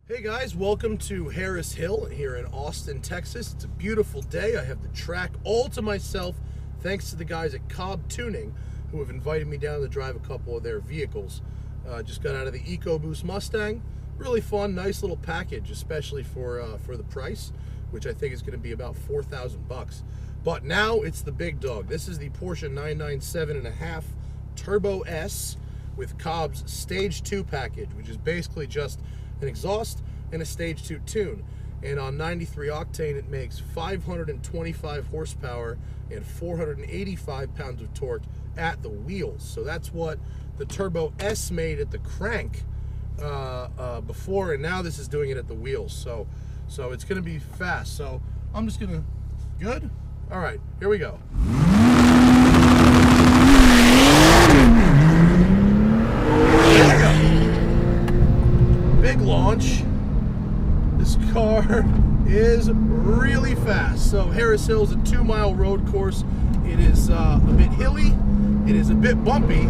Hey guys, welcome to Harris Hill here in Austin, Texas. It's a beautiful day. I have the track all to myself thanks to the guys at COBB Tuning who have invited me down to drive a couple of their vehicles. Just got out of the EcoBoost Mustang. Really fun, nice little package, especially for the price, which I think is going to be about $4,000. But now it's the big dog. This is the Porsche 997.5 Turbo S with COBB's Stage 2 package, which is basically just an exhaust and a Stage 2 tune. And on 93 octane, it makes 525 horsepower and 485 pounds of torque at the wheels. So that's what the Turbo S made at the crank before, and now this is doing it at the wheels. So it's going to be fast. So I'm just going to, good? All right, here we go. Big launch. This car is really fast. So Harris Hill is a 2-mile road course. It is a bit hilly, it is a bit bumpy,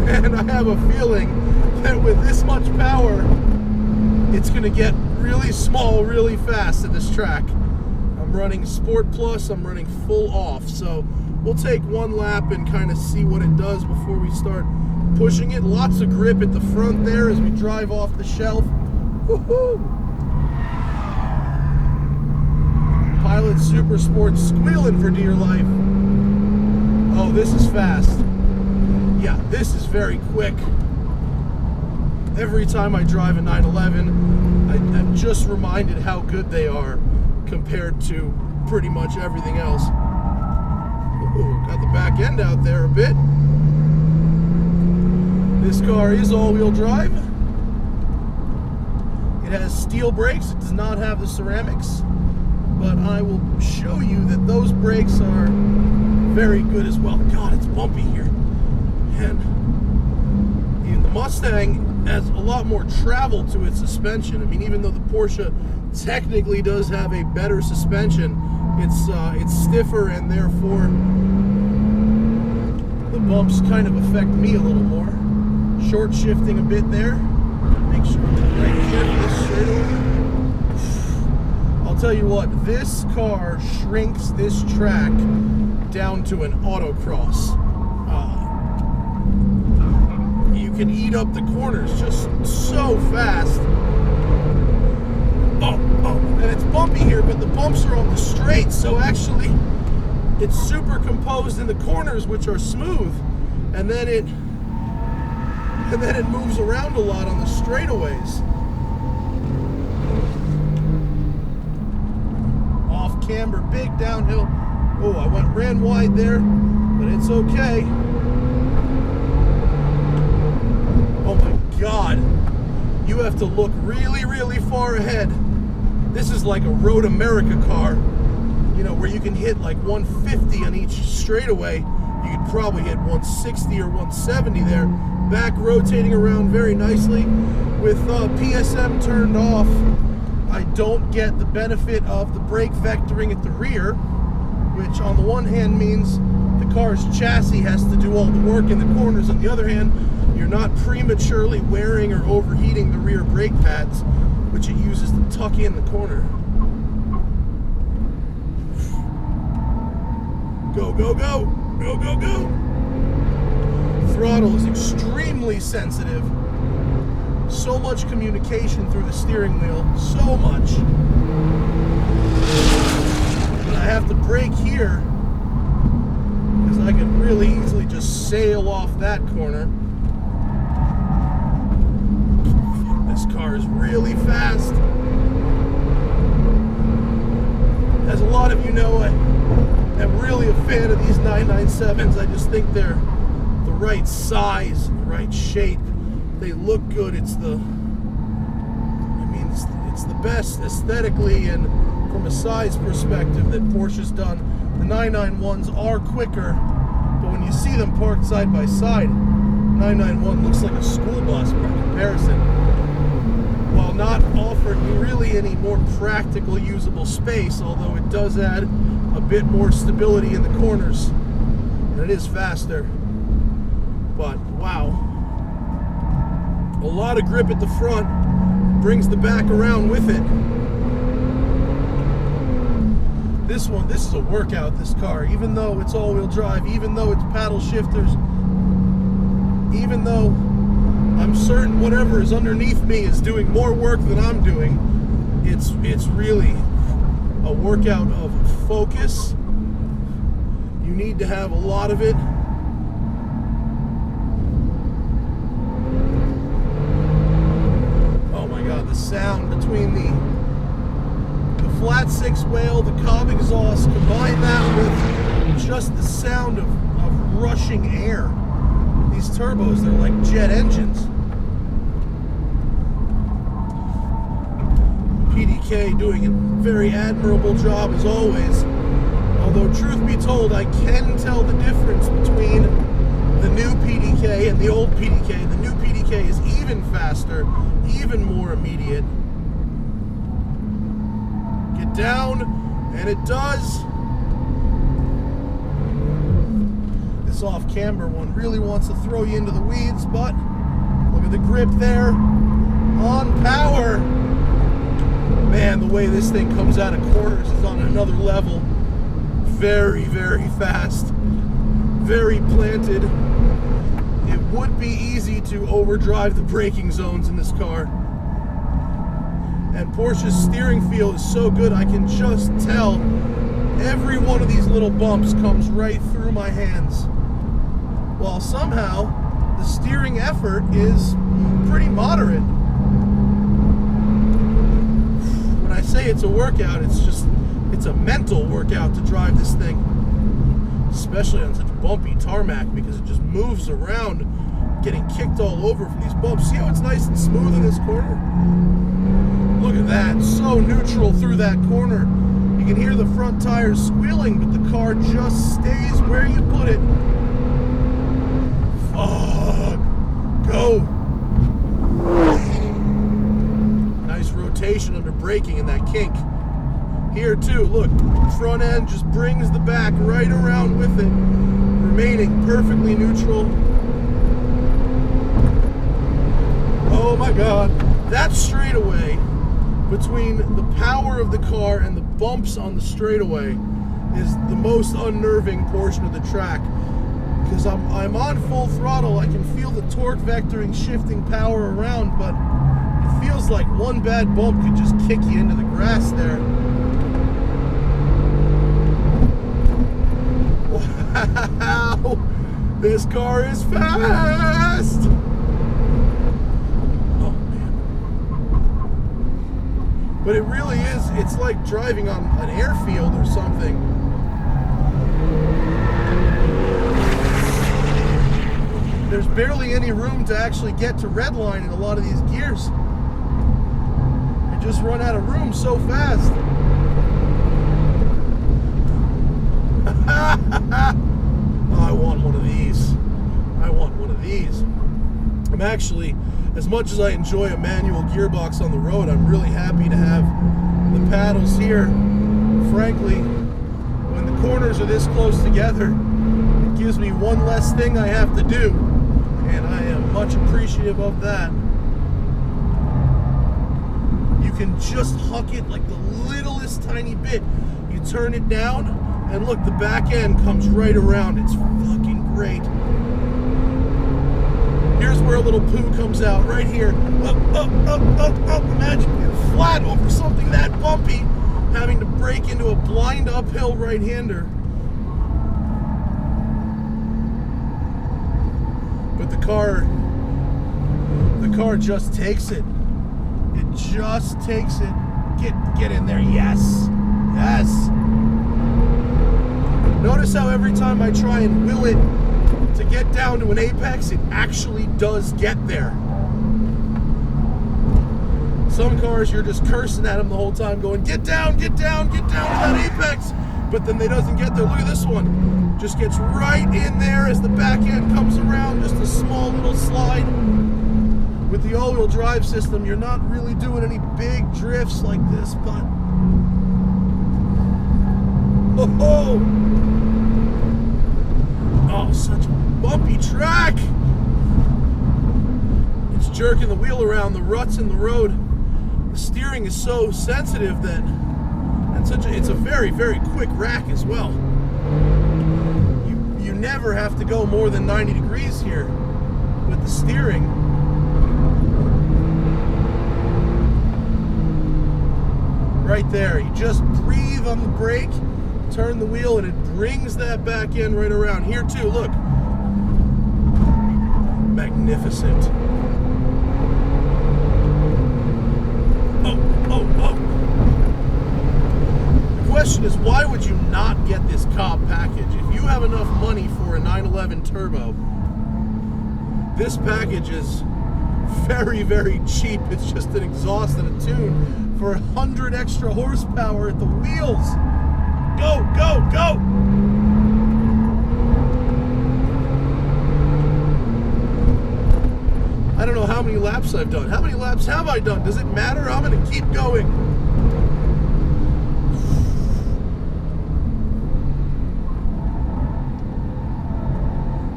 and I have a feeling that with this much power it's going to get really small really fast at this track. I'm running Sport Plus, I'm running full off, so we'll take one lap and kind of see what it does before we start pushing it. Lots of grip at the front there as we drive off the shelf. Woohoo! Pilot Super Sport squealing for dear life. Oh, this is fast. Yeah, this is very quick. Every time I drive a 911, I'm just reminded how good they are compared to pretty much everything else. Ooh, got the back end out there a bit. This car is all-wheel drive. It has steel brakes. It does not have the ceramics, but I will show you that those brakes are very good as well. God, it's bumpy here. And even the Mustang has a lot more travel to its suspension. I mean, even though the Porsche technically does have a better suspension, it's stiffer, and therefore the bumps kind of affect me a little more. Short shifting a bit there. Make sure we're right here for this straightaway. I'll tell you what, this car shrinks this track down to an autocross. You can eat up the corners just so fast. Oh, and it's bumpy here, but the bumps are on the straight, so actually it's super composed in the corners, which are smooth, and then it moves around a lot on the straightaways. Off camber, big downhill. Oh, I ran wide there, but it's okay. Oh my God. You have to look really, really far ahead. This is like a Road America car, you know, where you can hit like 150 on each straightaway. You could probably hit 160 or 170 there. Back rotating around very nicely. With PSM turned off, I don't get the benefit of the brake vectoring at the rear, which on the one hand means the car's chassis has to do all the work in the corners. On the other hand, you're not prematurely wearing or overheating the rear brake pads, which it uses to tuck in the corner. Go, go, go! Go, go, go! Throttle is extremely sensitive. So much communication through the steering wheel. So much. But I have to brake here because I could really easily just sail off that corner. This car is really fast. As a lot of you know, I'm really a fan of these 997s. I just think they're the right size, the right shape. They look good. It's the best aesthetically and from a size perspective that Porsche's done. The 991s are quicker, but when you see them parked side by side, 991 looks like a school bus by comparison, while not offering really any more practical usable space, although it does add a bit more stability in the corners, and it is faster. But wow, a lot of grip at the front, brings the back around with it. This is a workout, this car, even though it's all-wheel drive, even though it's paddle shifters, even though I'm certain whatever is underneath me is doing more work than I'm doing. It's really a workout of focus. You need to have a lot of it. Oh my God, the sound between the flat six whale, the COBB exhaust, combine that with just the sound of rushing air. These turbos, they're like jet engines. PDK doing a very admirable job as always. Although truth be told, I can tell the difference between the new PDK and the old PDK. The new PDK is even faster, even more immediate. Get down, and it does. This off-camber one really wants to throw you into the weeds, but look at the grip there. On power. Man, the way this thing comes out of corners is on another level. Very, very fast. Very planted. It would be easy to overdrive the braking zones in this car. And Porsche's steering feel is so good, I can just tell every one of these little bumps comes right through my hands. While somehow the steering effort is pretty moderate. When I say it's a workout, it's a mental workout to drive this thing. Especially on such bumpy tarmac, because it just moves around, getting kicked all over from these bumps. See how it's nice and smooth in this corner? Look at that, so neutral through that corner. You can hear the front tires squealing, but the car just stays where you put it. Fuck. Go. Nice rotation under braking in that kink. Here too, look, front end just brings the back right around with it, remaining perfectly neutral. Oh my God, that straightaway between the power of the car and the bumps on the straightaway is the most unnerving portion of the track. Because I'm on full throttle, I can feel the torque vectoring shifting power around, but it feels like one bad bump could just kick you into the grass there. Wow, this car is fast! Oh man. But it really is, it's like driving on an airfield or something. There's barely any room to actually get to redline in a lot of these gears. You just run out of room so fast. Oh, I want one of these. I want one of these. I'm actually, as much as I enjoy a manual gearbox on the road, I'm really happy to have the paddles here. Frankly, when the corners are this close together, it gives me one less thing I have to do, and I am much appreciative of that. You can just huck it like the littlest tiny bit. You turn it down, and look, the back end comes right around. It's fucking great. Here's where a little poo comes out, right here. Up, up, up, up, up. Imagine being flat over something that bumpy, having to brake into a blind uphill right-hander. But the car just takes it. It just takes it. Get in there, yes. Yes. Notice how every time I try and will it to get down to an apex, it actually does get there. Some cars, you're just cursing at them the whole time, going, get down to that apex. But then they doesn't get there. Look at this one. Just gets right in there as the back end comes around, just a small little slide. With the all-wheel drive system, you're not really doing any big drifts like this, but oh, such a bumpy track. It's jerking the wheel around, the ruts in the road. The steering is so sensitive that, and it's a very, very quick rack as well. You never have to go more than 90 degrees here with the steering. Right there, you just breathe on the brake, turn the wheel, and it brings that back in right around here too. Look, magnificent. Oh. The question is, why would you not get this COBB package? If you have enough money for a 911 Turbo, this package is very, very cheap. It's just an exhaust and a tune for 100 extra horsepower at the wheels. Go, go, go! I don't know how many laps I've done. How many laps have I done? Does it matter? I'm going to keep going.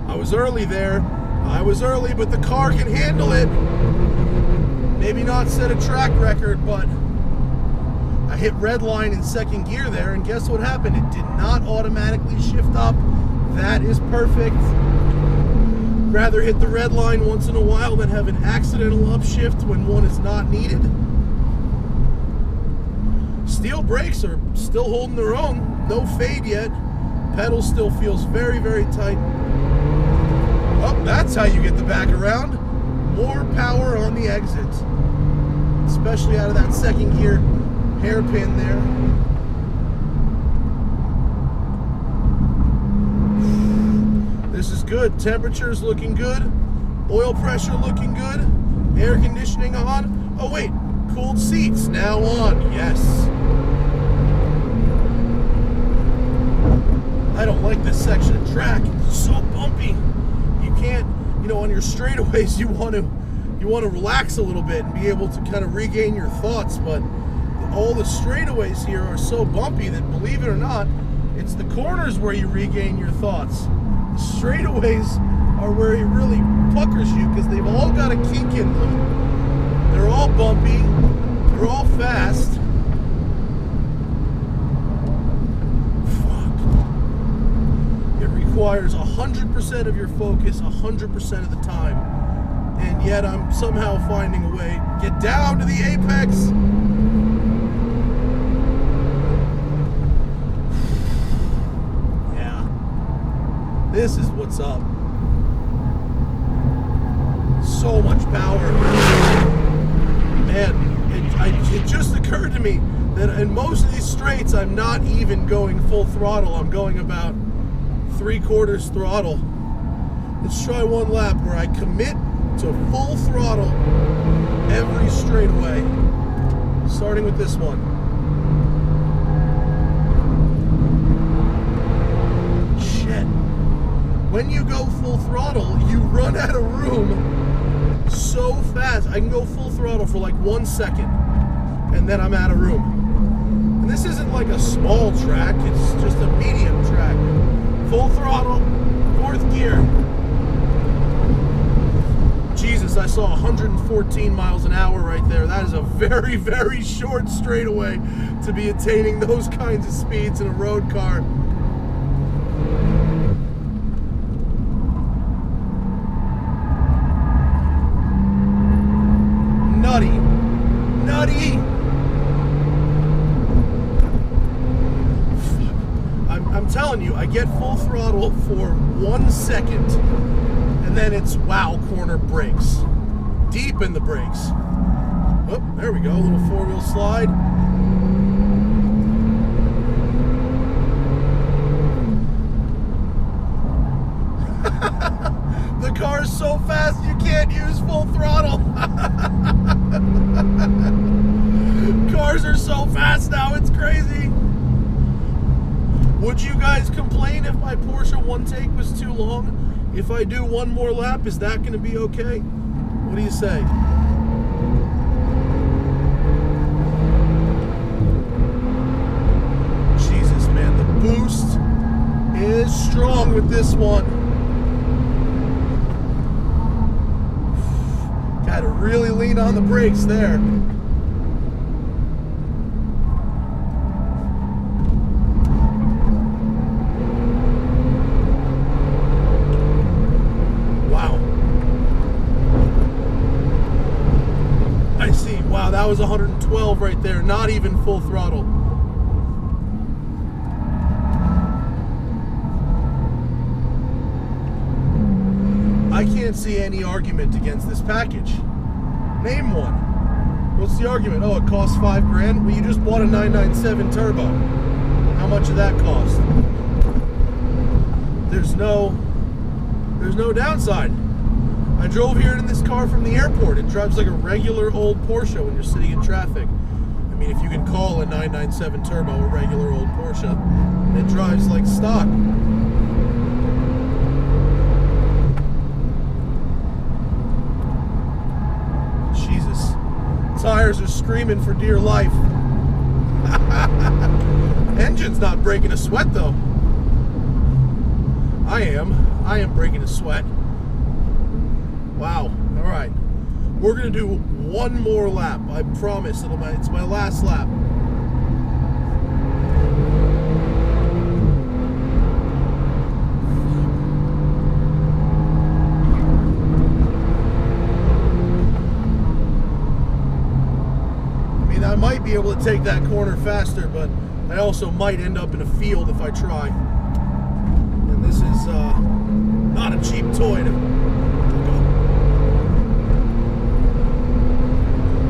I was early there. I was early, but the car can handle it. Maybe not set a track record, but I hit red line in second gear there, and guess what happened? It did not automatically shift up. That is perfect. Rather hit the red line once in a while than have an accidental upshift when one is not needed. Steel brakes are still holding their own. No fade yet. Pedal still feels very, very tight. Oh, that's how you get the back around. More power on the exit, especially out of that second gear hairpin there. This is good. Temperature's looking good. Oil pressure looking good. Air conditioning on. Oh wait, cooled seats now on. Yes. I don't like this section of track. It's so bumpy. You can't, on your straightaways, you want to relax a little bit and be able to kind of regain your thoughts, but all the straightaways here are so bumpy that, believe it or not, it's the corners where you regain your thoughts. The straightaways are where it really puckers you because they've all got a kink in them. They're all bumpy. They're all fast. Requires 100% of your focus 100% of the time, and yet I'm somehow finding a way to get down to the apex. Yeah, this is what's up. So much power, man. It just occurred to me that in most of these straights I'm not even going full throttle. I'm going about 3/4 throttle. Let's try one lap where I commit to full throttle every straightaway, starting with this one. Shit. When you go full throttle, you run out of room so fast. I can go full throttle for like 1 second, and then I'm out of room. And this isn't like a small track, it's just a medium track. Full throttle, 4th gear. Jesus, I saw 114 miles an hour right there. That is a very, very short straightaway to be attaining those kinds of speeds in a road car. Nutty. Nutty. I'm telling you, I get full throttle for 1 second, and then it's wow, corner brakes. Deep in the brakes. Oh, there we go, a little 4-wheel slide. The car's so fast you can't use full throttle. Cars are so fast now, it's crazy. Would you guys complain if my Porsche one take was too long? If I do one more lap, is that going to be okay? What do you say? Jesus, man, the boost is strong with this one. Got to really lean on the brakes there. see. Wow, that was 112 right there. Not even full throttle. I can't see any argument against this package. Name one. What's the argument? Oh, it costs $5,000. Well, you just bought a 997 Turbo. How much did that cost? There's no downside. I drove here in this car from the airport. It drives like a regular old Porsche when you're sitting in traffic. I mean, if you can call a 997 Turbo a regular old Porsche, it drives like stock. Jesus. Tires are screaming for dear life. Engine's not breaking a sweat though. I am breaking a sweat. Wow. All right. We're going to do one more lap. I promise. It's my last lap. I mean, I might be able to take that corner faster, but I also might end up in a field if I try. And this is not a cheap toy to...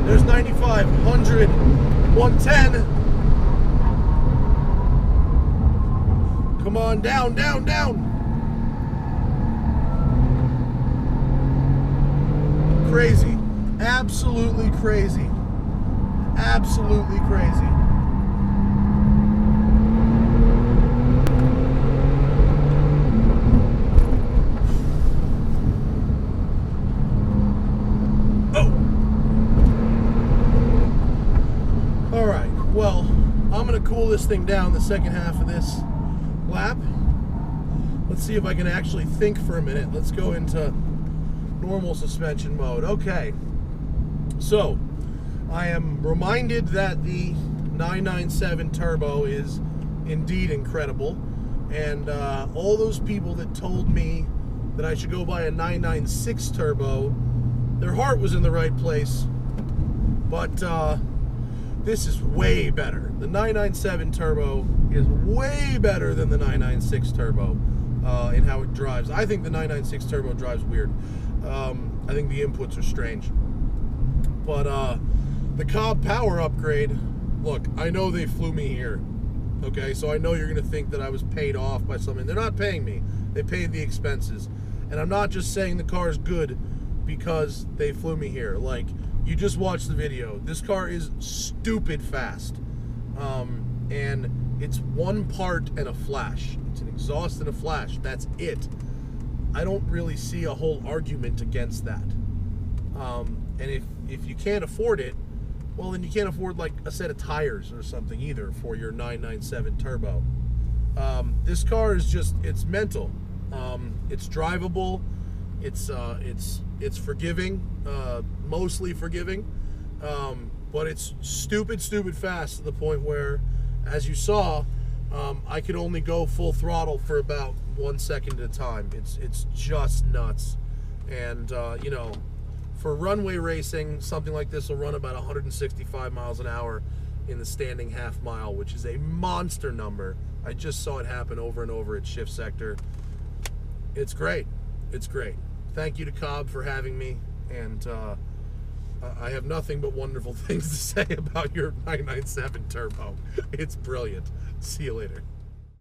There's 95, 100, 110. Come on, down, down, down. Crazy. Absolutely crazy. Absolutely crazy. Cool this thing down the second half of this lap. Let's see if I can actually think for a minute. Let's go into normal suspension mode. Okay, so I am reminded that the 997 Turbo is indeed incredible, and all those people that told me that I should go buy a 996 Turbo, their heart was in the right place, but this is way better. The 997 Turbo is way better than the 996 Turbo in how it drives. I think the 996 Turbo drives weird. I think the inputs are strange. But the COBB power upgrade, look, I know they flew me here. Okay, so I know you're going to think that I was paid off by something. They're not paying me. They paid the expenses. And I'm not just saying the car is good because they flew me here. Like, you just watched the video. This car is stupid fast. And it's one part and a flash. It's an exhaust and a flash. That's it. I don't really see a whole argument against that. And if you can't afford it, well, then you can't afford like a set of tires or something either for your 997 Turbo. This car is just, it's mental. It's drivable. It's forgiving, mostly forgiving, but it's stupid fast to the point where, as you saw, I could only go full throttle for about 1 second at a time. It's just nuts. And you know, for runway racing, something like this will run about 165 miles an hour in the standing half mile, which is a monster number. I just saw it happen over and over at Shift Sector. It's great. It's great. Thank you to COBB for having me, and I have nothing but wonderful things to say about your 997 Turbo. It's brilliant. See you later.